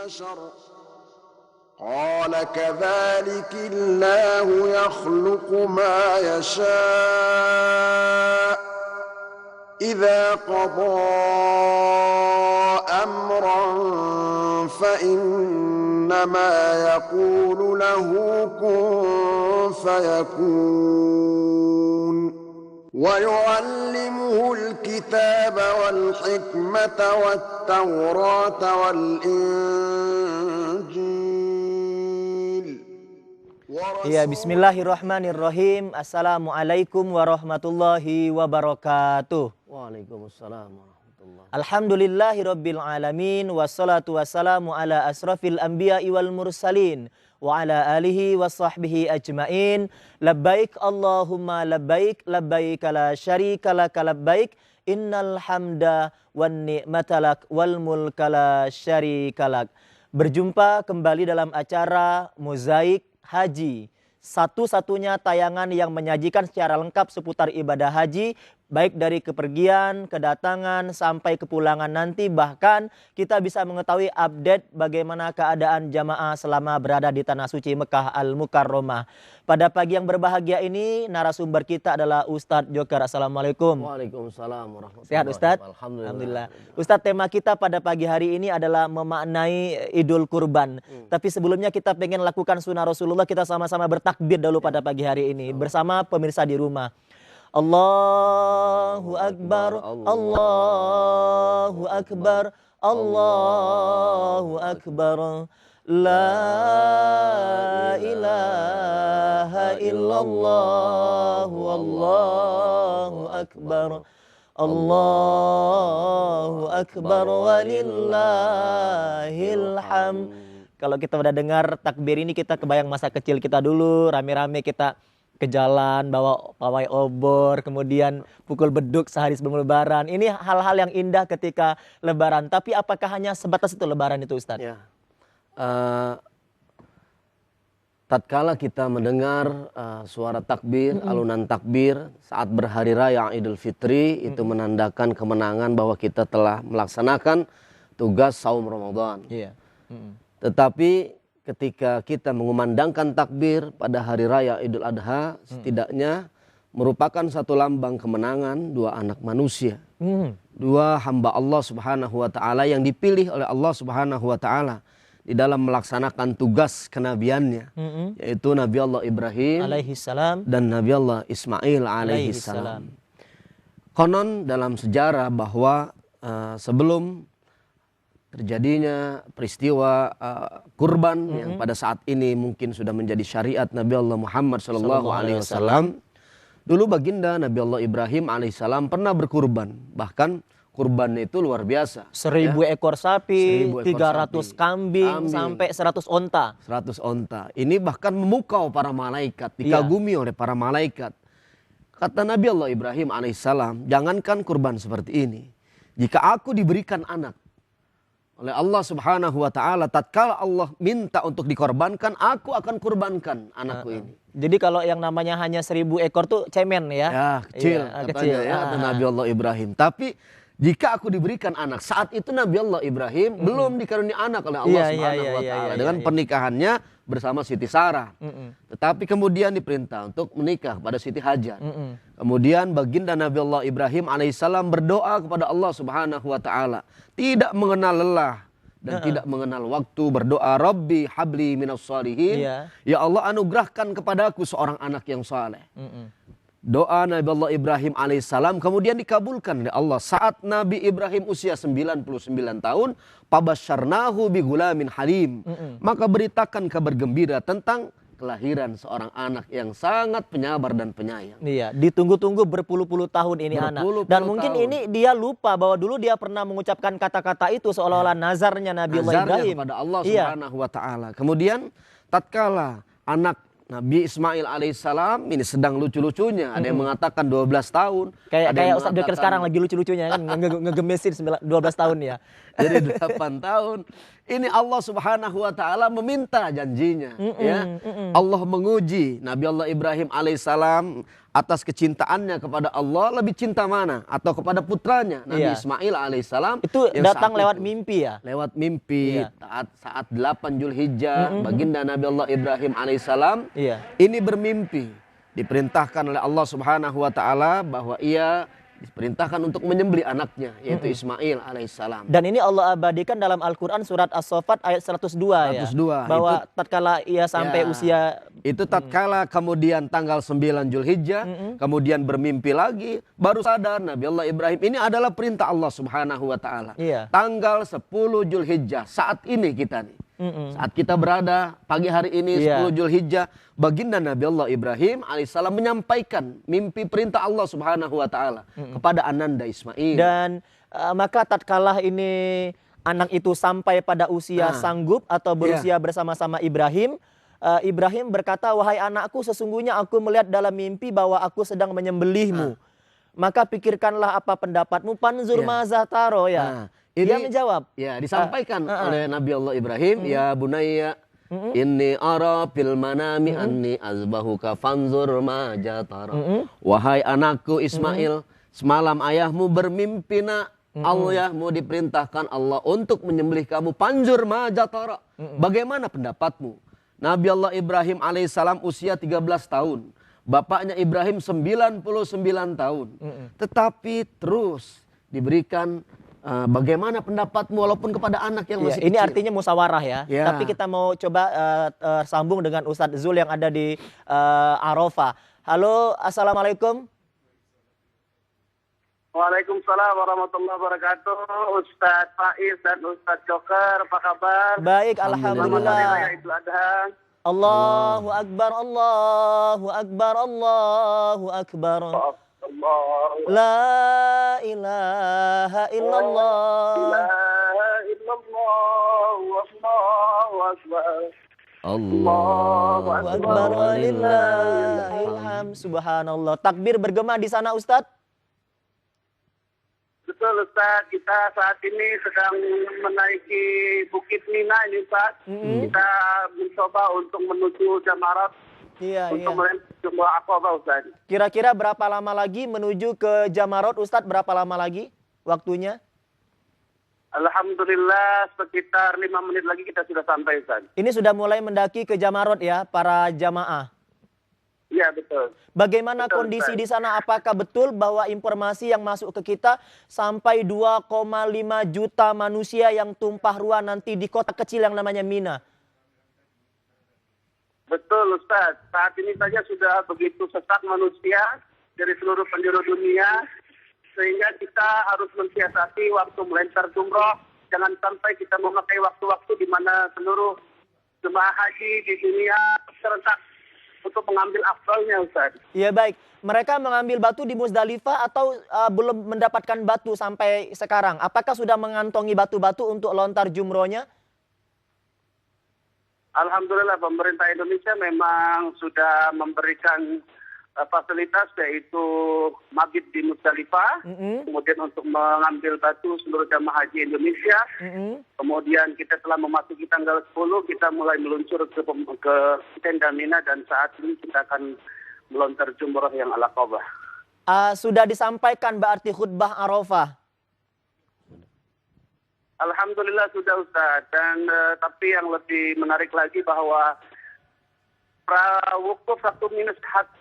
البشر قال كذلك الله يخلق ما يشاء إذا قضى أمرا فإنما يقول له كن فيكون ويعلمه الكتاب والحكمة والتوراة والإنجيل. Ya, bismillahirrahmanirrahim. Assalamualaikum warahmatullahi wabarakatuh. Waalaikumsalam warahmatullahi. Alhamdulillahirabbil alamin wassalatu wassalamu ala asrafil anbiya'i wal mursalin wa ala alihi washabbihi ajmain. Labbaik Allahumma labbaik, labbaik la syarika lak labbaik, innal hamda wan ni'mata lak wal mulka la syarika lak. Berjumpa kembali dalam acara Mozaik Haji, satu-satunya tayangan yang menyajikan secara lengkap seputar ibadah haji, baik dari kepergian, kedatangan, sampai kepulangan nanti. Bahkan kita bisa mengetahui update bagaimana keadaan jamaah selama berada di Tanah Suci Mekah Al-Mukarramah. Pada pagi yang berbahagia ini, narasumber kita adalah Ustadz Joker. Assalamualaikum. Waalaikumsalam warahmatullahi wabarakatuh. Sehat Ustadz? Alhamdulillah. Ustadz, tema kita pada pagi hari ini adalah memaknai Idul Kurban. Tapi sebelumnya kita pengen lakukan sunnah Rasulullah. Kita sama-sama bertakbir dulu pada pagi hari ini bersama pemirsa di rumah. Allahu Akbar, Allahu Akbar, Allahu Akbar. La ilaha illallah, Allahu Akbar. Allahu Akbar walillahil hamd. Kalau kita udah dengar takbir ini, kita kebayang masa kecil kita dulu, rame-rame kita ke jalan bawa pawai obor, kemudian pukul beduk sehari sebelum lebaran. Ini hal-hal yang indah ketika lebaran. Tapi apakah hanya sebatas itu lebaran itu, Ustadz? Ya. Tatkala kita mendengar suara takbir, alunan takbir saat berhari raya Idul Fitri, itu menandakan kemenangan bahwa kita telah melaksanakan tugas saum Ramadan. Iya. Tetapi ketika kita mengumandangkan takbir pada hari raya Idul Adha, setidaknya merupakan satu lambang kemenangan dua anak manusia. Dua hamba Allah Subhanahu wa Ta'ala yang dipilih oleh Allah Subhanahu wa Ta'ala di dalam melaksanakan tugas kenabiannya, yaitu Nabi Allah Ibrahim alaihissalam dan Nabi Allah Ismail alaihissalam. Konon dalam sejarah bahwa sebelum terjadinya peristiwa kurban yang pada saat ini mungkin sudah menjadi syariat Nabi Allah Muhammad SAW, dulu baginda Nabi Allah Ibrahim alaihissalam pernah berkurban. Bahkan kurban itu luar biasa. 1000 ekor sapi, 1000 ekor 300 kambing, sampai 100 onta. 100 onta. Ini bahkan memukau para malaikat, dikagumi oleh para malaikat. Kata Nabi Allah Ibrahim alaihissalam, jangankan kurban seperti ini, jika aku diberikan anak oleh Allah Subhanahu wa Ta'ala, tatkala Allah minta untuk dikorbankan, aku akan kurbankan anakku ini. Jadi kalau yang namanya hanya 1000 ekor tuh cemen ya? Ya, kecil, iya, katanya kecil. ya, kata Nabi Allah Ibrahim. Tapi jika aku diberikan anak, saat itu Nabi Allah Ibrahim belum dikaruniai anak oleh Allah Subhanahu wa Ta'ala dengan pernikahannya bersama Siti Sarah. Tetapi kemudian diperintah untuk menikah pada Siti Hajar. Kemudian baginda Nabi Allah Ibrahim alaihissalam berdoa kepada Allah Subhanahu wa Ta'ala, tidak mengenal lelah dan tidak mengenal waktu, berdoa, Rabbi habli minas shalihin, ya Allah anugerahkan kepadaku seorang anak yang saleh. Doa Nabi Allah Ibrahim alaihissalam kemudian dikabulkan oleh Allah saat Nabi Ibrahim usia 99 tahun. Pabasyarnahu bi gulamin halim. Maka beritakan kabar gembira tentang kelahiran seorang anak yang sangat penyabar dan penyayang. Iya, ditunggu-tunggu berpuluh-puluh tahun ini anak. Dan mungkin ini dia lupa bahwa dulu dia pernah mengucapkan kata-kata itu seolah-olah nazarnya Nabi Allah Ibrahim kepada Allah Subhanahu wa Ta'ala. Kemudian tatkala anak Nabi Ismail alaihissalam ini sedang lucu-lucunya. Ada yang mengatakan 12 tahun. Kayak Ustadz Joker sekarang lagi lucu-lucunya kan. Ngegemesin 12 tahun ya. Jadi 8 tahun. Ini Allah Subhanahu wa Ta'ala meminta janjinya. Ya. Allah menguji Nabi Allah Ibrahim alaihissalam. atas kecintaannya kepada Allah lebih cinta mana? Atau kepada putranya Nabi Ismail alaihissalam? Itu datang lewat mimpi ya? Lewat mimpi saat 8 Zulhijjah baginda Nabi Allah Ibrahim alaihissalam ini bermimpi, diperintahkan oleh Allah Subhanahu wa taala bahwa ia diperintahkan untuk menyembelih anaknya yaitu Ismail alaihissalam. Dan ini Allah abadikan dalam Al-Qur'an surat As-Saffat ayat 102 ya. Bahwa tatkala ia sampai usia itu tatkala kemudian tanggal 9 Zulhijjah kemudian bermimpi lagi baru sadar Nabi Allah Ibrahim ini adalah perintah Allah Subhanahu wa taala. Tanggal 10 Zulhijjah saat ini kita nih. Saat kita berada pagi hari ini 10 Zulhijjah, baginda Nabi Allah Ibrahim alaihissalam menyampaikan mimpi perintah Allah Subhanahu wa taala kepada ananda Ismail. Dan maka tatkala ini anak itu sampai pada usia sanggup atau berusia bersama-sama Ibrahim, Ibrahim berkata, "Wahai anakku, sesungguhnya aku melihat dalam mimpi bahwa aku sedang menyembelihmu. Maka pikirkanlah apa pendapatmu, panzur mazah taro ya." Dia menjawab. Ya, disampaikan oleh Nabi Allah Ibrahim, "Ya bunayya, inni ara fil manami anni azbahuka fanzur ma jatara." Wahai anakku Ismail, semalam ayahmu bermimpi nak, ayahmu diperintahkan Allah untuk menyembelih kamu, panzur ma jatara. Bagaimana pendapatmu? Nabi Allah Ibrahim alaihissalam usia 13 tahun. Bapaknya Ibrahim 99 tahun. Tetapi terus diberikan bagaimana pendapatmu walaupun kepada anak yang masih ini kecil. Artinya musyawarah ya. Tapi kita mau coba sambung dengan Ustadz Zul yang ada di Arafah. Halo, assalamualaikum. Waalaikumsalam warahmatullahi wabarakatuh. Ustadz Faiz dan Ustadz Joker, apa kabar? Baik, alhamdulillah. Idul Adha. Allahu Akbar, Allahu Akbar, Allahu Akbar. La ilaha illallah. La ilaha illallah. Allahu Akbar. Allahu Akbar walillahil hamd. Subhanallah. Takbir bergema di sana Ustadz? Betul Ustadz, kita saat ini sedang menaiki Bukit Mina ini Ustadz. Kita mencoba untuk menuju Jamarat. Untuk menuju Aqabah Ustadz. Kira-kira berapa lama lagi menuju ke Jamarot Ustadz? Berapa lama lagi waktunya? Alhamdulillah sekitar 5 menit lagi kita sudah sampai Ustadz. Ini sudah mulai mendaki ke Jamarot ya para jamaah? Iya betul. Bagaimana kondisi di sana? Apakah betul bahwa informasi yang masuk ke kita sampai 2,5 juta manusia yang tumpah ruah nanti di kota kecil yang namanya Mina? Betul Ustaz, saat ini saja sudah begitu sesak manusia dari seluruh penjuru dunia, sehingga kita harus mensiasati waktu melempar jumroh, jangan sampai kita memakai waktu-waktu di mana seluruh jemaah haji di dunia serentak untuk mengambil afdalnya Ustaz. Iya baik, mereka mengambil batu di Muzdalifah atau belum mendapatkan batu sampai sekarang? Apakah sudah mengantongi batu-batu untuk lontar jumrohnya? Alhamdulillah pemerintah Indonesia memang sudah memberikan fasilitas yaitu mabit di Muzdalifah, kemudian untuk mengambil batu seluruh jamaah haji Indonesia. Kemudian kita telah memasuki tanggal 10, kita mulai meluncur ke tenda Mina dan saat ini kita akan melontar jumroh yang Al-Aqabah. Sudah disampaikan berarti khutbah Arafah? Alhamdulillah sudah Ustaz, dan tapi yang lebih menarik lagi bahwa wukuf 1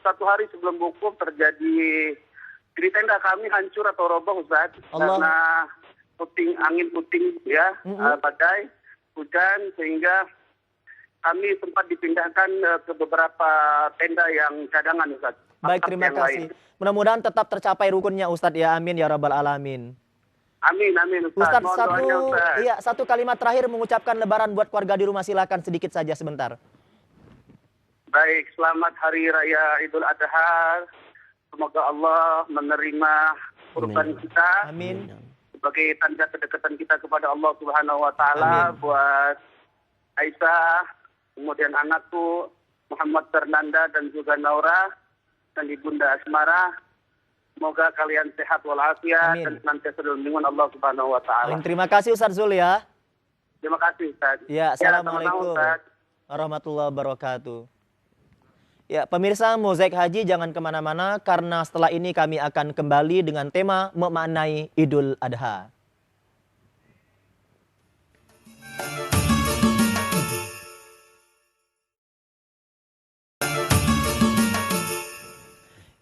hari sebelum wukuf terjadi di tenda kami hancur atau roboh Ustaz, karena angin puting ya, badai, hujan, sehingga kami sempat dipindahkan ke beberapa tenda yang cadangan Ustaz. Baik, terima kasih. Mudah-mudahan tetap tercapai rukunnya Ustaz ya, amin ya rabbal alamin. Amin, amin Ustaz. Satu kalimat terakhir mengucapkan lebaran buat keluarga di rumah, silakan sedikit saja sebentar. Baik, selamat Hari Raya Idul Adha. Semoga Allah menerima kurban kita. Amin. Sebagai tanda kedekatan kita kepada Allah Subhanahu wa taala. Buat Aisyah, kemudian anakku Muhammad Fernanda dan juga Naura dan Ibunda Asmara. Semoga kalian sehat walafiat dan senantiasa dalam lindungan Allah Subhanahu wa taala. Terima kasih Ustaz Zul ya. Terima kasih Ustaz. Ya, assalamualaikum warahmatullahi wabarakatuh. Ya, pemirsa Mozaik Haji jangan kemana-mana karena setelah ini kami akan kembali dengan tema memaknai Idul Adha.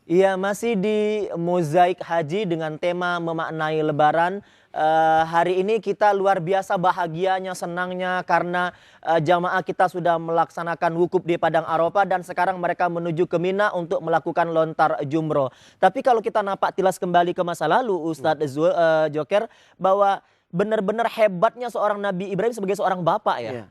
Iya, masih di Mozaik Haji dengan tema memaknai Lebaran. Hari ini kita luar biasa bahagianya, senangnya karena jamaah kita sudah melaksanakan wukuf di Padang Arafah dan sekarang mereka menuju ke Mina untuk melakukan lontar jumroh. Tapi kalau kita napak tilas kembali ke masa lalu, Ustadz Joker, bahwa benar-benar hebatnya seorang Nabi Ibrahim sebagai seorang bapak ya.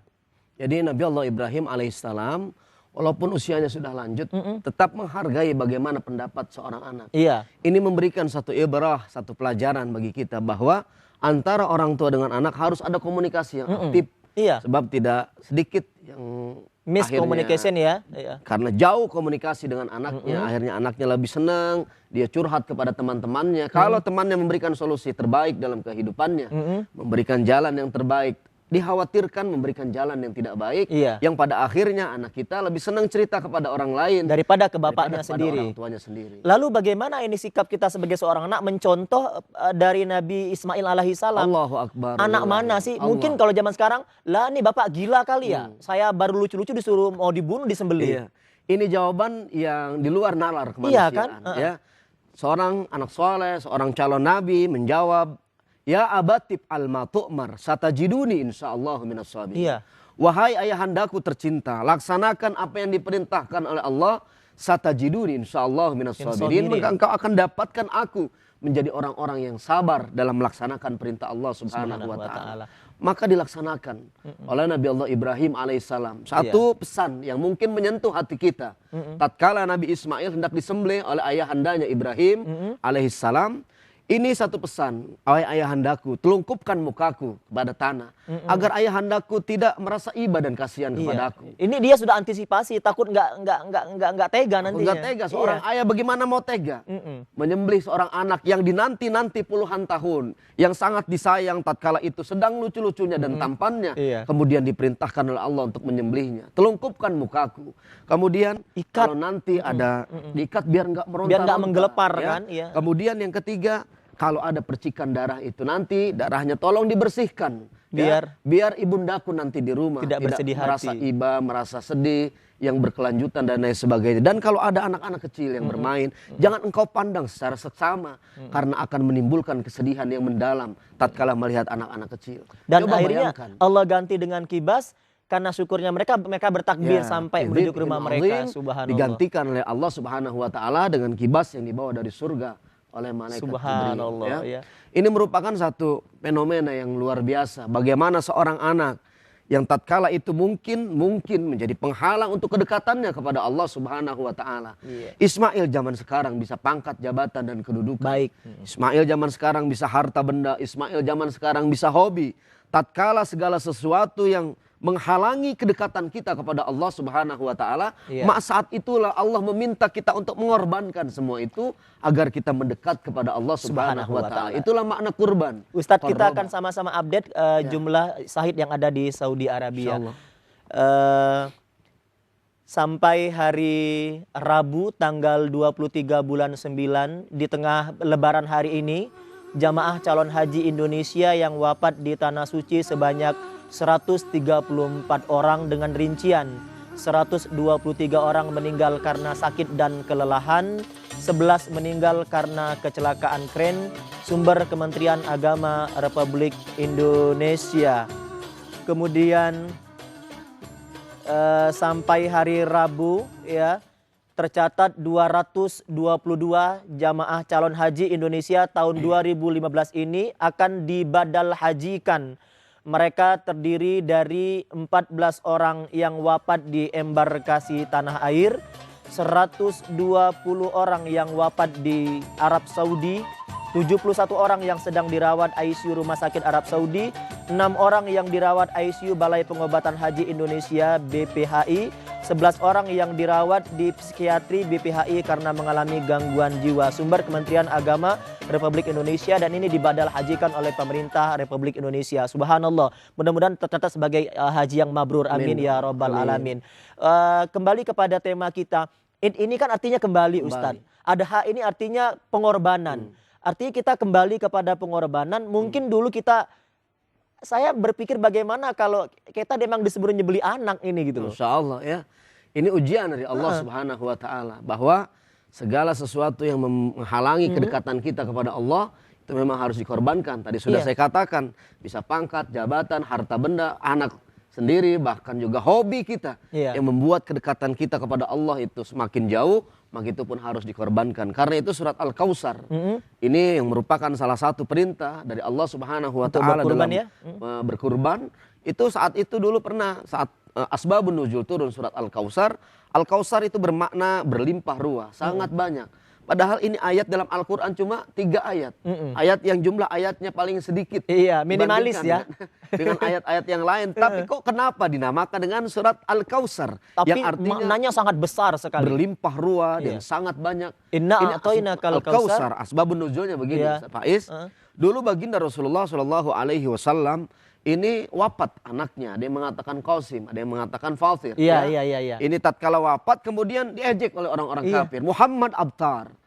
Jadi Nabi Allah Ibrahim alaihissalam walaupun usianya sudah lanjut, tetap menghargai bagaimana pendapat seorang anak. Iya. Ini memberikan satu ibrah, satu pelajaran bagi kita bahwa antara orang tua dengan anak harus ada komunikasi yang aktif. Iya. Sebab tidak sedikit yang miscommunication ya. Iya. Karena jauh komunikasi dengan anaknya, akhirnya anaknya lebih senang, dia curhat kepada teman-temannya. Kalau temannya memberikan solusi terbaik dalam kehidupannya, memberikan jalan yang terbaik, dikhawatirkan memberikan jalan yang tidak baik, yang pada akhirnya anak kita lebih senang cerita kepada orang lain daripada ke bapaknya sendiri, orang tuanya sendiri. Lalu bagaimana ini sikap kita sebagai seorang anak mencontoh dari Nabi Ismail alaihissalam? Allahu Akbar. Anak mana sih? Allah. Mungkin kalau zaman sekarang, lah nih bapak gila kali ya. Saya baru lucu-lucu disuruh mau dibunuh, disembelih. Iya. Ini jawaban yang di luar nalar kemanusiaan. Iya kan? Ya. Seorang anak soleh, seorang calon nabi menjawab, ya abatib al-matu'mar satajiduni insyaallah minas sabirin. Iya. Wahai ayahandaku tercinta, laksanakan apa yang diperintahkan oleh Allah, satajiduni insyaallah minas sabirin, maka engkau akan dapatkan aku menjadi orang-orang yang sabar dalam melaksanakan perintah Allah Subhanahu wa taala. Maka dilaksanakan oleh Nabi Allah Ibrahim alaihissalam. Satu pesan yang mungkin menyentuh hati kita. Tatkala Nabi Ismail hendak disembelih oleh ayahandanya Ibrahim alaihissalam, ini satu pesan, wahai ayahandaku, telungkupkan mukaku kepada tanah, agar ayahandaku tidak merasa iba dan kasihan kepadaku. Ini dia sudah antisipasi, takut nggak tega nantinya. Nggak tega, seorang ayah bagaimana mau tega? Menyembelih seorang anak yang dinanti-nanti puluhan tahun, yang sangat disayang tatkala itu sedang lucu-lucunya dan tampannya, kemudian diperintahkan oleh Allah untuk menyembelihnya. Telungkupkan mukaku, kemudian ikat. Kalau nanti ada diikat biar nggak meronta-ronta, biar nggak menggelepar ya. Kan? Iya. Kemudian yang ketiga, kalau ada percikan darah itu nanti darahnya tolong dibersihkan. Biar ibundaku nanti di rumah tidak bersedih merasa hati, iba, merasa sedih, yang berkelanjutan dan lain sebagainya. Dan kalau ada anak-anak kecil yang bermain, jangan engkau pandang secara seksama, karena akan menimbulkan kesedihan yang mendalam tatkala melihat anak-anak kecil. Dan coba akhirnya bayangkan, Allah ganti dengan kibas. Karena syukurnya mereka bertakbir sampai menuju ke rumah mereka. Subhanallah. Digantikan oleh Allah Subhanahu wa taala dengan kibas yang dibawa dari surga oleh malaikat Subhanallah, Jibril. Ya. Ini merupakan satu fenomena yang luar biasa. Bagaimana seorang anak yang tatkala itu mungkin menjadi penghalang untuk kedekatannya kepada Allah Subhanahu wa taala. Ismail zaman sekarang bisa pangkat, jabatan dan kedudukan. Baik. Ismail zaman sekarang bisa harta benda, Ismail zaman sekarang bisa hobi. Tatkala segala sesuatu yang menghalangi kedekatan kita kepada Allah Subhanahu wa taala, saat itulah Allah meminta kita untuk mengorbankan semua itu agar kita mendekat kepada Allah Subhanahu wa taala. Itulah makna kurban. Ustadz, kita akan sama-sama update jumlah syahid yang ada di Saudi Arabia. Sampai hari Rabu tanggal 23 bulan 9 di tengah lebaran hari ini, jamaah calon haji Indonesia yang wafat di Tanah Suci sebanyak 134 orang dengan rincian 123 orang meninggal karena sakit dan kelelahan, 11 meninggal karena kecelakaan kren. Sumber Kementerian Agama Republik Indonesia. Kemudian sampai hari Rabu ya tercatat 222 jamaah calon haji Indonesia tahun 2015 ini akan dibadal hajikan. Mereka terdiri dari 14 orang yang wafat di embarkasi tanah air, 120 orang yang wafat di Arab Saudi, 71 orang yang sedang dirawat ICU Rumah Sakit Arab Saudi, 6 orang yang dirawat ICU Balai Pengobatan Haji Indonesia BPHI, 11 orang yang dirawat di psikiatri BPHI karena mengalami gangguan jiwa. Sumber Kementerian Agama Republik Indonesia, dan ini dibadal hajikan oleh pemerintah Republik Indonesia. Subhanallah. Mudah-mudahan tercatat sebagai haji yang mabrur. Amin ya rabbal alamin. Kembali kepada tema kita, Id ini kan artinya kembali Ustadz. Adha ini artinya pengorbanan. Artinya kita kembali kepada pengorbanan. Mungkin dulu saya berpikir bagaimana kalau kita memang disuruh nyebeli anak ini gitu loh. Masya Allah ya. Ini ujian dari Allah Subhanahu wa Ta'ala. Bahwa segala sesuatu yang menghalangi kedekatan kita kepada Allah itu memang harus dikorbankan. Tadi sudah saya katakan. Bisa pangkat, jabatan, harta benda, anak sendiri, bahkan juga hobi kita yang membuat kedekatan kita kepada Allah itu semakin jauh, maka itu pun harus dikorbankan. Karena itu surat Al-Kautsar ini yang merupakan salah satu perintah dari Allah Subhanahu wa Ta'ala dalam berkurban. Itu saat itu dulu pernah saat asbabun nuzul turun surat Al-Kautsar. Al-Kautsar itu bermakna berlimpah ruah, sangat banyak. Padahal ini ayat dalam Al-Quran cuma 3 ayat. Ayat yang jumlah ayatnya paling sedikit. Iya, minimalis ya. Dengan ayat-ayat yang lain. Tapi kok kenapa dinamakan dengan surat Al-Kautsar? Tapi yang artinya maknanya sangat besar sekali. Berlimpah ruah dan sangat banyak. Inna a'tainakal kautsar. Asbabun nuzulnya begini, Pak Is. Dulu baginda Rasulullah SAW ini wafat anaknya. Ada yang mengatakan Qasim, ada yang mengatakan Fathir. Iya. Ini tatkala wafat kemudian diejek oleh orang-orang kafir. Muhammad Abtar.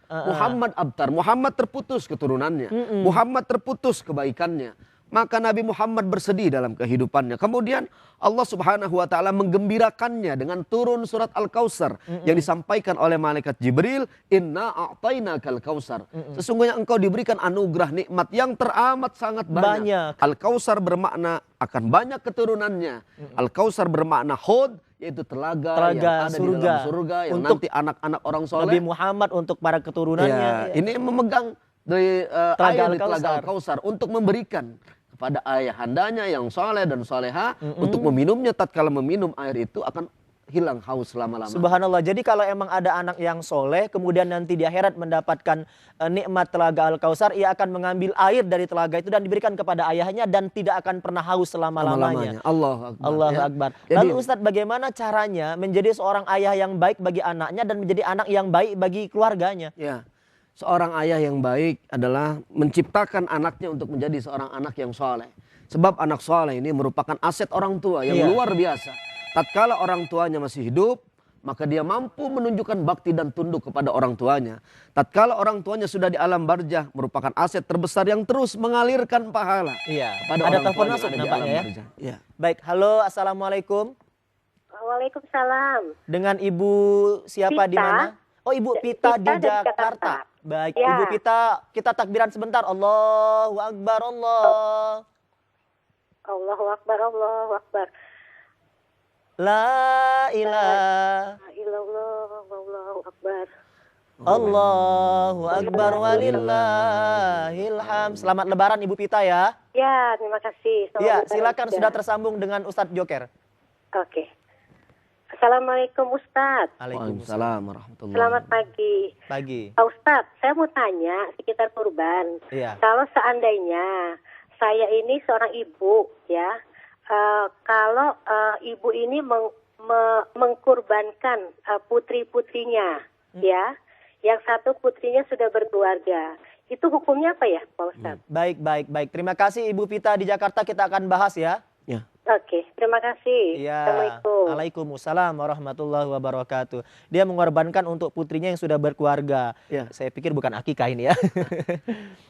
Muhammad terputus keturunannya. Muhammad terputus kebaikannya. Maka Nabi Muhammad bersedih dalam kehidupannya. Kemudian Allah Subhanahu wa Ta'ala menggembirakannya dengan turun surat Al-Kautsar yang disampaikan oleh malaikat Jibril, Inna a'tainakal kautsar. Sesungguhnya engkau diberikan anugerah nikmat yang teramat sangat banyak. Al-Kautsar bermakna akan banyak keturunannya. Al-Kautsar bermakna hud, yaitu telaga yang ada di dalam surga yang untuk nanti anak-anak orang soleh. Nabi Muhammad untuk para keturunannya. Ini memegang dari air di telaga Al-Kautsar untuk memberikan kepada ayahandanya yang soleh dan soleha untuk meminumnya. Tatkala meminum air itu akan hilang haus selama-lamanya. Subhanallah. Jadi kalau emang ada anak yang soleh kemudian nanti di akhirat mendapatkan nikmat telaga Al-Kautsar, ia akan mengambil air dari telaga itu dan diberikan kepada ayahnya dan tidak akan pernah haus selama-lamanya. Allahu Akbar. Lalu Ustadz, bagaimana caranya menjadi seorang ayah yang baik bagi anaknya dan menjadi anak yang baik bagi keluarganya? Ya. Seorang ayah yang baik adalah menciptakan anaknya untuk menjadi seorang anak yang soleh. Sebab anak soleh ini merupakan aset orang tua yang luar biasa. Tatkala orang tuanya masih hidup, maka dia mampu menunjukkan bakti dan tunduk kepada orang tuanya. Tatkala orang tuanya sudah di alam barzah, merupakan aset terbesar yang terus mengalirkan pahala. Kepada ada telepon masuk nampaknya ya. Baik, halo, assalamualaikum. Waalaikumsalam. Dengan Ibu siapa di mana? Oh, Ibu Pita di Jakarta. Baik, ya. Ibu Pita, kita takbiran sebentar. Allahu Akbar, Allahu Akbar, Allahu Akbar. La ilaha illallah, Allahu Akbar. Allahu Akbar walillahil hamd. Selamat Lebaran Ibu Pita ya. Ya, terima kasih. Ya, silakan sudah tersambung dengan Ustadz Joker. Oke. Assalamualaikum Ustadz. Waalaikumsalam warahmatullahi. Selamat pagi. Ustadz, saya mau tanya sekitar kurban. Iya. Kalau seandainya saya ini seorang ibu ya, kalau ibu ini mengkurbankan putri-putrinya ya, yang satu putrinya sudah berkeluarga, itu hukumnya apa ya Pak Ustadz? Baik. Terima kasih Ibu Pita di Jakarta, kita akan bahas ya. Oke, terima kasih. Ya. Assalamualaikum. Waalaikumsalam warahmatullahi wabarakatuh. Dia mengorbankan untuk putrinya yang sudah berkeluarga. Ya. Saya pikir bukan akikah ini ya.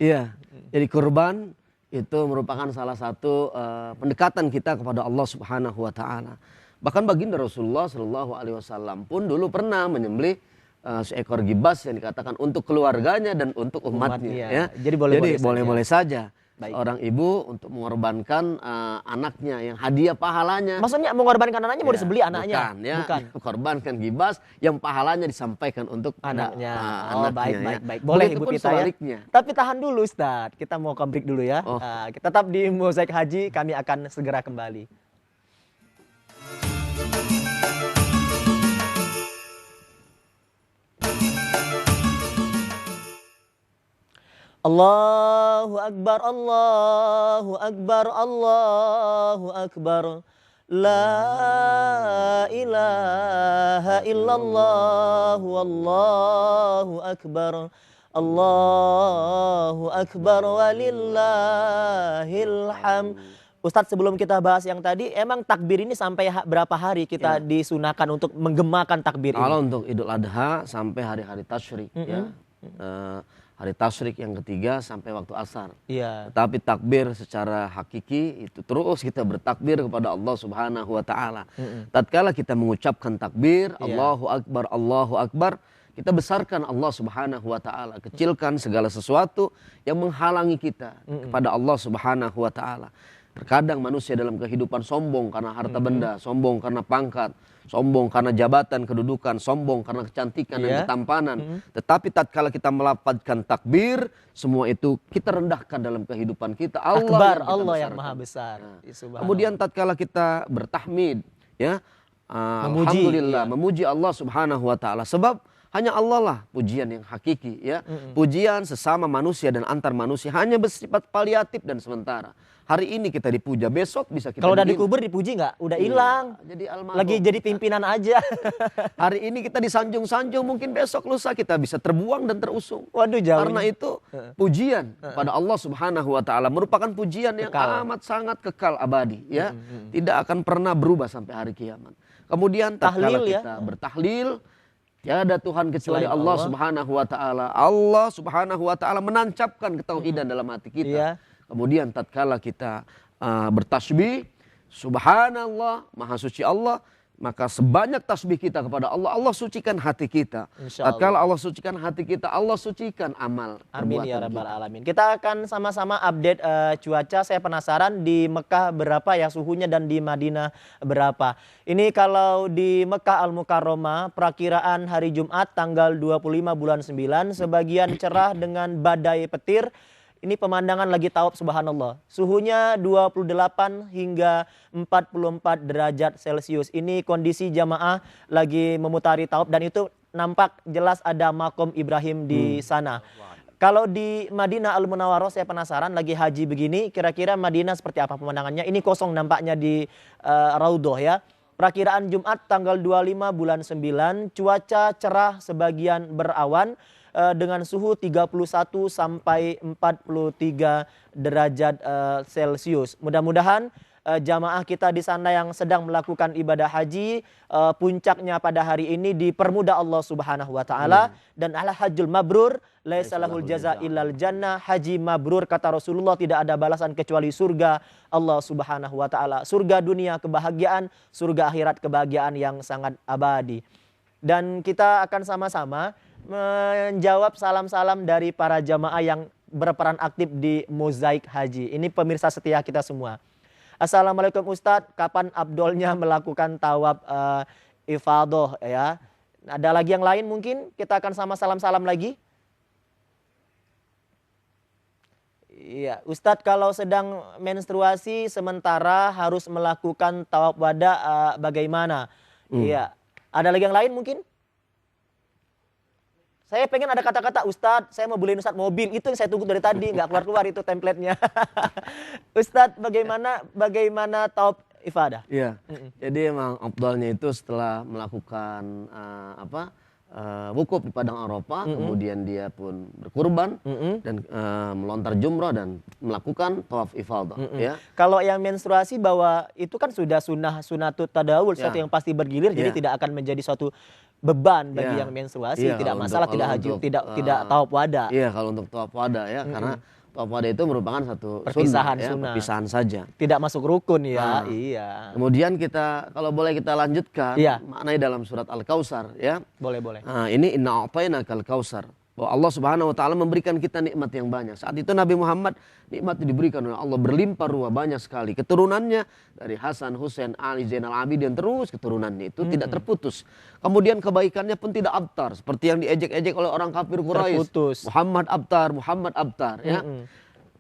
Iya. Jadi kurban itu merupakan salah satu pendekatan kita kepada Allah Subhanahu wa Ta'ala. Bahkan baginda Rasulullah Shallallahu Alaihi Wasallam pun dulu pernah menyembelih seekor gibas yang dikatakan untuk keluarganya dan untuk umatnya. Ya. Jadi boleh-boleh saja. Baik. Seorang ibu untuk mengorbankan anaknya yang hadiah pahalanya. Maksudnya mengorbankan anaknya mau disembelih anaknya? Bukan. Korbankan gibas yang pahalanya disampaikan untuk anaknya. Anaknya. Baik. Boleh Ibu Pita ya. Tapi tahan dulu Ustadz. Kita mau break dulu ya. Kita tetap di Mozaik Haji, kami akan segera kembali. Allahu Akbar, Allahu Akbar, Allahu Akbar. La ilaha illallah, wallahu akbar. Allahu Akbar walillahil hamd. Ustadz sebelum kita bahas yang tadi, emang takbir ini sampai berapa hari kita disunahkan untuk menggemakan takbir Kalau ini? untuk Idul Adha sampai hari-hari tasyrik ya. Hari tasyrik yang ketiga sampai waktu asar. Iya. Tetapi takbir secara hakiki itu terus kita bertakbir kepada Allah Subhanahu wa taala. Tatkala kita mengucapkan takbir, Allahu Akbar, kita besarkan Allah Subhanahu wa taala, kecilkan segala sesuatu yang menghalangi kita kepada Allah Subhanahu wa taala. Terkadang manusia dalam kehidupan sombong karena harta benda, sombong karena pangkat, sombong karena jabatan, kedudukan, sombong karena kecantikan dan ketampanan. Tetapi tatkala kita melafazkan takbir, semua itu kita rendahkan dalam kehidupan kita. Akbar, Allah Allah yang maha besar. Kemudian tatkala kita bertahmid, ya, Memuji, alhamdulillah, memuji Allah Subhanahu wa taala, sebab hanya Allah lah pujian yang hakiki, ya. Pujian sesama manusia dan antar manusia hanya bersifat paliatif dan sementara. Hari ini kita dipuja, besok bisa kita kalau udah dikubur dipuji nggak? Udah hilang. Jadi almarhum. Lagi jadi pimpinan aja. Hari ini kita disanjung-sanjung, mungkin besok lusa kita bisa terbuang dan terusung. Waduh, jauh. Karena itu pujian pada Allah Subhanahu wa taala merupakan pujian yang amat sangat kekal abadi, ya. Tidak akan pernah berubah sampai hari kiamat. Kemudian tatkala kita bertahlil, tiada Tuhan kecuali Allah Subhanahu wa taala. Allah Subhanahu wa taala menancapkan ketauhidan dalam hati kita. Kemudian tatkala kita bertasbih, subhanallah, maha suci Allah, maka sebanyak tasbih kita kepada Allah, Allah sucikan hati kita. Tatkala Allah sucikan hati kita, Allah sucikan amal. Amin ya rabbal alamin. Kita akan sama-sama update cuaca. Saya penasaran di Mekah berapa ya suhunya dan di Madinah berapa. Ini kalau di Mekah Al-Mukarramah, perakiraan hari Jumat tanggal 25 bulan 9, sebagian cerah dengan badai petir. Ini pemandangan lagi tawaf, subhanallah. Suhunya 28 hingga 44 derajat Celcius. Ini kondisi jamaah lagi memutari tawaf dan itu nampak jelas ada makom Ibrahim di sana. Kalau di Madinah Al-Munawwarah saya penasaran, lagi haji begini, kira-kira Madinah seperti apa pemandangannya? Ini kosong nampaknya di Raudhah, ya. Perakiraan Jumat tanggal 25 bulan 9, cuaca cerah sebagian berawan. Dengan suhu 31 sampai 43 derajat Celcius. Mudah-mudahan jamaah kita di sana yang sedang melakukan ibadah haji, puncaknya pada hari ini dipermudah Allah Subhanahu wa taala, dan al-hajjul mabrur laisa lahul jaza illal jannah. Haji mabrur kata Rasulullah tidak ada balasan kecuali surga Allah Subhanahu wa taala. Surga dunia kebahagiaan, surga akhirat kebahagiaan yang sangat abadi. Dan kita akan sama-sama menjawab salam-salam dari para jamaah yang berperan aktif di Mozaik Haji. Ini pemirsa setia kita semua. Assalamualaikum Ustadz, kapan Abdolnya melakukan tawaf ifadah, ya? Ada lagi yang lain mungkin? Kita akan sama salam-salam lagi. Iya, Ustadz kalau sedang menstruasi sementara harus melakukan tawaf wada, bagaimana? Iya, ada lagi yang lain mungkin? Saya pengen ada kata-kata, Ustadz, saya mau beliin Ustadz mobil. Itu yang saya tunggu dari tadi, nggak keluar-keluar itu template-nya. Ustadz, bagaimana tawaf ifadah? Iya, jadi emang afdalnya itu setelah melakukan wukuf di Padang Arafah, kemudian dia pun berkurban dan melontar jumrah dan melakukan tawaf ifadah. Ya. Kalau yang menstruasi bahwa itu kan sudah sunatut tadawul, sesuatu yang pasti bergilir, jadi tidak akan menjadi suatu beban bagi yang menstruasi, tidak masalah, tidak haji, tidak tawaf wada. Iya, kalau untuk tawaf wada ya, karena tawaf wada itu merupakan satu perpisahan sunnah, perpisahan saja. Tidak masuk rukun ya. Iya. Kemudian kita, kalau boleh kita lanjutkan, maknanya dalam surat Al-Kautsar, ya. Boleh. Ini inna a'tainakal kautsar. Bahwa Allah Subhanahu wa taala memberikan kita nikmat yang banyak. Saat itu Nabi Muhammad nikmat diberikan oleh Allah berlimpah ruah banyak sekali. Keturunannya dari Hasan, Husain, Ali, Zainal Abidin, terus keturunannya itu tidak terputus. Kemudian kebaikannya pun tidak abtar seperti yang diejek-ejek oleh orang kafir Quraisy. Muhammad abtar, ya.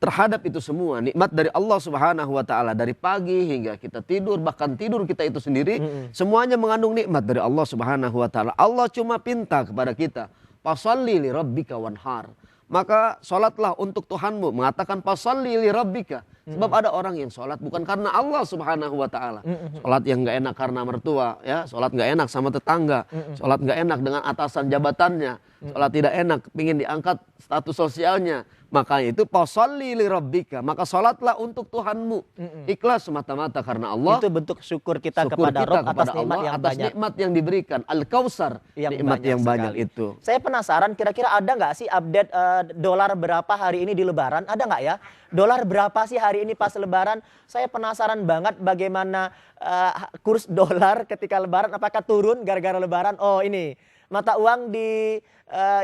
Terhadap itu semua nikmat dari Allah Subhanahu wa taala, dari pagi hingga kita tidur, bahkan tidur kita itu sendiri, semuanya mengandung nikmat dari Allah Subhanahu wa taala. Allah cuma pinta kepada kita, fasalli li rabbika wanhar. Maka salatlah untuk Tuhanmu, mengatakan fasalli li rabbika, Sebab ada orang yang sholat bukan karena Allah Subhanahu wa Ta'ala. Sholat yang nggak enak karena mertua, ya, sholat nggak enak sama tetangga, sholat nggak enak dengan atasan jabatannya, sholat tidak enak, ingin diangkat status sosialnya. Maka itu fasholli li rabbika, maka sholatlah untuk Tuhanmu. Ikhlas semata-mata karena Allah. Itu bentuk syukur kita kepada Rabb atas nikmat yang atas banyak. nikmat yang diberikan. Al-Kausar, nikmat yang banyak itu. Saya penasaran kira-kira ada nggak sih update dolar berapa hari ini di Lebaran? Ada nggak ya? Dolar berapa sih hari ini pas Lebaran? Saya penasaran banget bagaimana kurs dolar ketika Lebaran. Apakah turun gara-gara Lebaran? Oh ini, mata uang di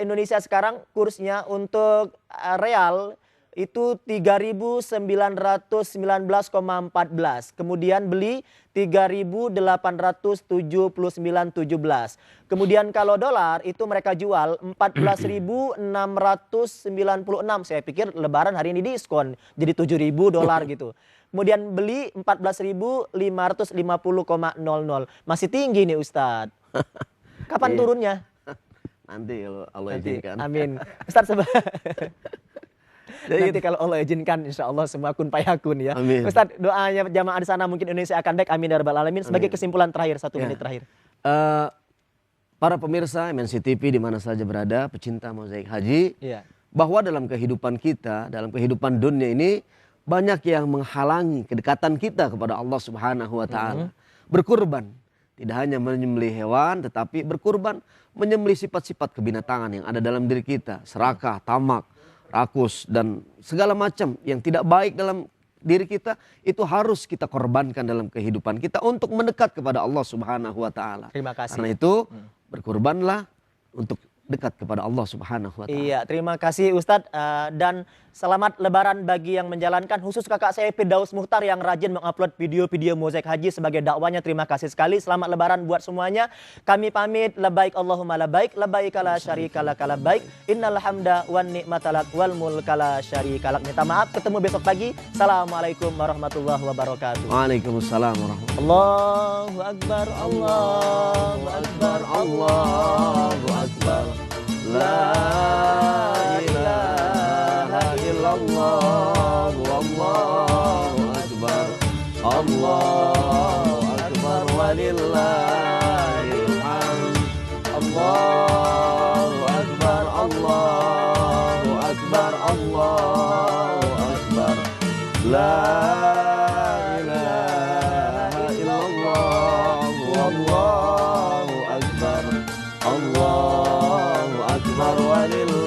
Indonesia sekarang kursnya untuk real itu 3.919,14. Kemudian beli 3.879,17. Kemudian kalau dolar itu mereka jual 14.696. Saya pikir Lebaran hari ini diskon jadi 7.000 dolar gitu. Kemudian beli 14.550,00. Masih tinggi nih Ustadz. Kapan turunnya? Nanti kalau Allah izinkan. Amin. Ustaz nanti kalau Allah izinkan insya Allah semua kun payakun ya. Amin. Ustaz doanya jamaah di sana mungkin Indonesia akan baik. Amin ya rabbal alamin. Sebagai kesimpulan terakhir 1 menit terakhir. Para pemirsa MNC TV di mana saja berada, pecinta mozaik haji, bahwa dalam kehidupan kita, dalam kehidupan dunia ini banyak yang menghalangi kedekatan kita kepada Allah Subhanahu wa Ta'ala. Berkurban. Tidak hanya menyembelih hewan, tetapi berkurban menyembelih sifat-sifat kebinatangan yang ada dalam diri kita. Serakah, tamak, rakus, dan segala macam yang tidak baik dalam diri kita, itu harus kita korbankan dalam kehidupan kita untuk mendekat kepada Allah Subhanahu wa Ta'ala. Terima kasih. Karena itu, berkurbanlah untuk dekat kepada Allah Subhanahu wa Ta'ala. Iya, terima kasih Ustadz dan selamat Lebaran bagi yang menjalankan, khusus kakak saya Firdaus Muhtar yang rajin mengupload video-video mozaik haji sebagai dakwanya. Terima kasih sekali. Selamat Lebaran buat semuanya. Kami pamit. Labbaik Allahumma labbaik, labbaik la syarika lak labbaik, innal hamda wan ni'mata lak wal mulka la syarika lak. Minta maaf, ketemu besok pagi. Assalamualaikum warahmatullahi wabarakatuh. Waalaikumsalam warahmatullahi Allahu akbar, Allahu akbar, Allahu akbar. La ilaha illallah, wallahu akbar, Allahu akbar, walillahil hamd. Allahu akbar, Allahu akbar, Allahu akbar. La ilaha illallah, wallahu akbar, Allahu akbar, walillahil